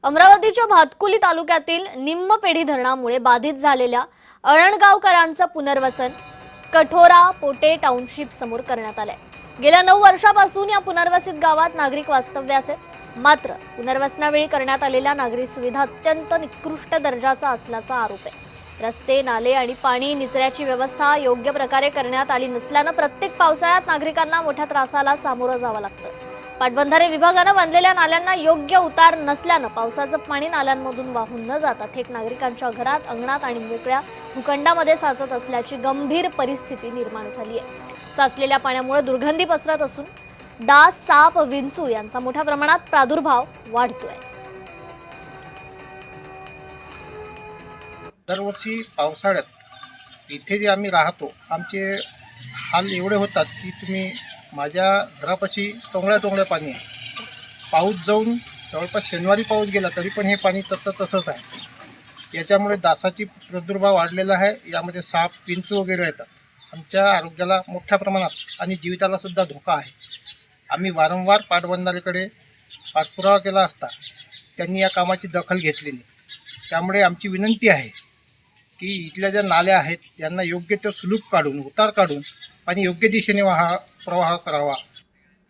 अमरावतीच्या भातकुली तालुक्यातील निम्मपेढी धरणामुळे बाधित झालेल्या अरणगावकरांचं पुनर्वसन कठोरा पोटे टाउनशिप समोर करण्यात आलंय। गेल्या 9 वर्षापासून या पुनर्वसित गावात नागरिक वास्तव्यास आहेत। मात्र पुनर्वसनावेळी करण्यात आलेल्या नागरी सुविधा अत्यंत निकृष्ट दर्जाचा असल्याचा आरोप आहे। रस्ते, नाले आणि पाणी निचऱ्याची व्यवस्था योग्य प्रकारे करण्यात आली नसल्याने प्रत्येक पावसाळ्यात नागरिकांना मोठ्या त्रासाला सामोरं जावं लागतं। पाटबंधारे विभागाने बांधलेल्या नाल्यांना योग्य उतार नसल्याने पावसाचं पाणी नाल्यांमधून वाहून न जाता थेट नागरिकांच्या घरात, अंगणात आणि मोकळ्या भूखंडामध्ये साचत असल्याची गंभीर परिस्थिती निर्माण झाली आहे। साचलेल्या पाण्यामुळे दुर्गंधी पसरत असून डास, साप, विंचू यांचा मोठ्या प्रमाणात प्रादुर्भाव वाढतोय। दरवर्षी पावसाळ्यात इथे जे आम्ही राहतो आमचे हाल एवढे होतात की तुम्ही माझ्या घरापाशी टोंगळ्या पाणी आहे। पाऊस जाऊन जवळपास शनिवारी पाऊस गेला तरी पण हे पाणी तसंच आहे। याच्यामुळे डासाची प्रादुर्भाव वाढलेला आहे। यामध्ये साप, विंचू वगैरे येतात। आमच्या आरोग्याला मोठ्या प्रमाणात आणि जीविताला सुद्धा धोका आहे। आम्ही वारंवार पाटबंधारेकडे पाठपुरावा केला असता त्यांनी या कामाची दखल घेतली नाही। त्यामुळे आमची विनंती आहे की इथल्या ज्या नाल्या आहेत यांना योग्य ते सुलूक काढून, उतार काढून पाणी योग्य दिशेने प्रवाह करावा।